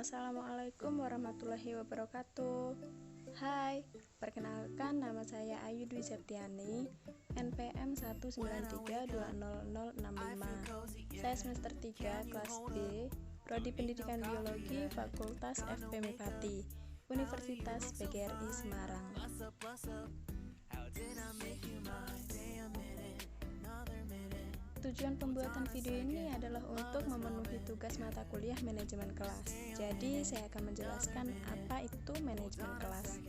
Assalamualaikum warahmatullahi wabarakatuh. Hai, perkenalkan nama saya Ayu Dwi Septiani, NPM 193200065. Saya semester 3 kelas B, Prodi Pendidikan Biologi, Fakultas FPM Pati, Universitas PGRI Semarang. Tujuan pembuatan video ini adalah untuk memenuhi tugas mata kuliah manajemen kelas. Jadi, saya akan menjelaskan apa itu manajemen kelas.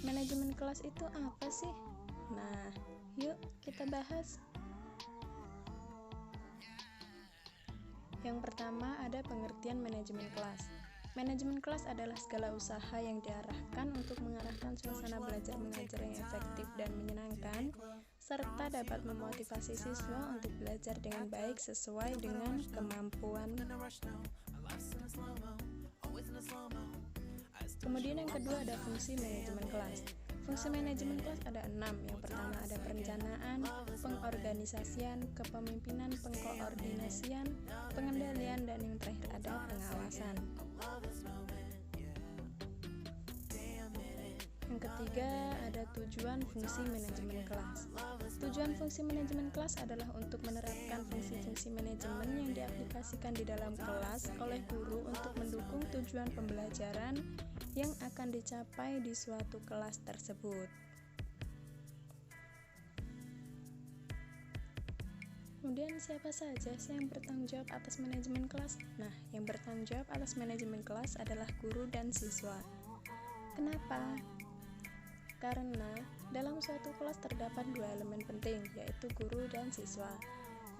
Manajemen kelas itu apa sih? Nah, yuk kita bahas. Yang pertama ada pengertian manajemen kelas. Manajemen kelas adalah segala usaha yang diarahkan untuk mengarahkan suasana belajar mengajar yang efektif dan menyenangkan, serta dapat memotivasi siswa untuk belajar dengan baik sesuai dengan kemampuan. Kemudian yang kedua ada fungsi manajemen kelas. Fungsi manajemen kelas ada 6. Yang pertama ada perencanaan, pengorganisasian, kepemimpinan, pengkoordinasian, pengendalian, dan yang terakhir ada pengawasan. Yang ketiga ada tujuan fungsi manajemen kelas. Tujuan fungsi manajemen kelas adalah untuk menerapkan fungsi-fungsi manajemen yang diaplikasikan di dalam kelas oleh guru untuk mendukung tujuan pembelajaran yang akan dicapai di suatu kelas tersebut. Kemudian siapa saja sih yang bertanggung jawab atas manajemen kelas? Nah, yang bertanggung jawab atas manajemen kelas adalah guru dan siswa. Kenapa? Karena dalam suatu kelas terdapat dua elemen penting, yaitu guru dan siswa.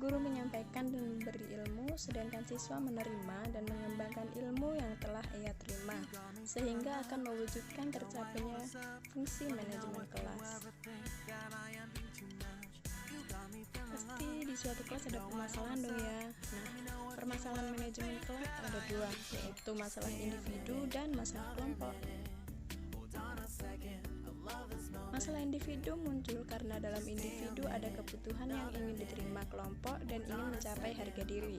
Guru menyampaikan dan memberi ilmu, sedangkan siswa menerima dan mengembangkan ilmu yang telah ia terima, sehingga akan mewujudkan tercapainya fungsi manajemen kelas. Pasti di suatu kelas ada permasalahan dong ya. Nah, permasalahan manajemen kelas ada dua, yaitu masalah individu dan masalah kelompok. Masalah individu muncul karena dalam individu ada kebutuhan yang ingin diterima kelompok dan ingin mencapai harga diri.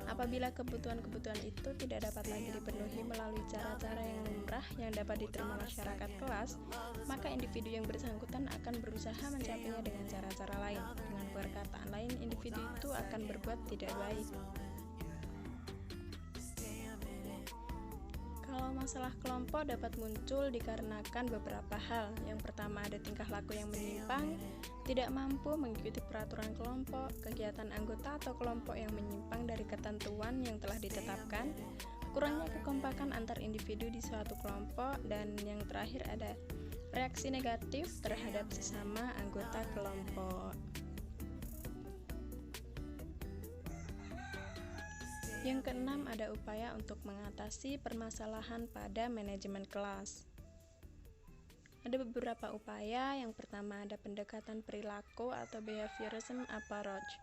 Apabila kebutuhan-kebutuhan itu tidak dapat lagi dipenuhi melalui cara-cara yang lumrah yang dapat diterima masyarakat kelas, maka individu yang bersangkutan akan berusaha mencapainya dengan cara-cara lain. Dengan perkataan lain, individu itu akan berbuat tidak baik. Kalau masalah kelompok dapat muncul dikarenakan beberapa hal. Yang pertama ada tingkah laku yang menyimpang, tidak mampu mengikuti peraturan kelompok, kegiatan anggota atau kelompok yang menyimpang dari ketentuan yang telah ditetapkan, kurangnya kekompakan antar individu di suatu kelompok, dan yang terakhir ada reaksi negatif terhadap sesama anggota kelompok. Yang keenam ada upaya untuk mengatasi permasalahan pada manajemen kelas. Ada beberapa upaya. Yang pertama ada pendekatan perilaku atau behaviorism approach.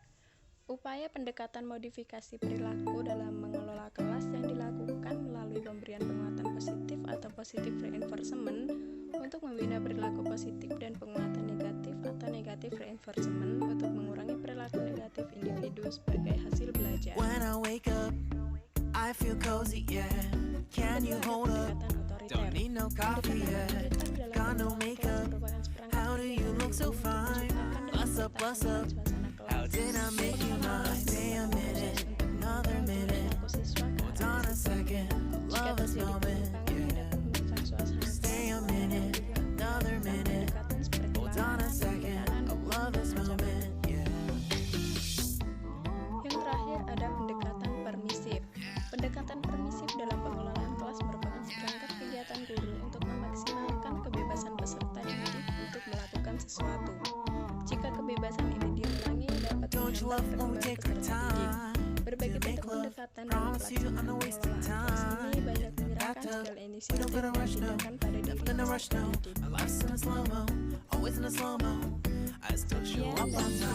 Upaya pendekatan modifikasi perilaku dalam mengelola kelas yang dilakukan melalui pemberian penguatan positif atau positive reinforcement untuk membina perilaku positif dan penguatan negatif atau negative reinforcement untuk mengurangi perilaku negatif individu sebagai hasil belajar. When I wake up, I feel cozy, yeah. Can you hold up? Don't need no coffee yet. Got no makeup. How do you look so fine? Bust up, bust up. How did I make you mine? Stay a minute, another minute. Hold on a second, love this moment, yeah. Stay a minute, another minute. Hold on a second, I love this moment, yeah. Yang terakhir ada pendekatan permisif. Pendekatan permisif dalam pengelolaan kelas merupakan seperangkat kegiatan guru untuk memaksimalkan kebebasan peserta didik untuk melakukan sesuatu. Jika kebebasan ini diulangi dapat menghambat perkembangan peserta didik. Berbagai bentuk pendekatan dalam pelaksanaan pengelolaan kelas ini banyak menyerahkan segala inisiatif dan tindakan pada diri peserta didik. I still show up on time.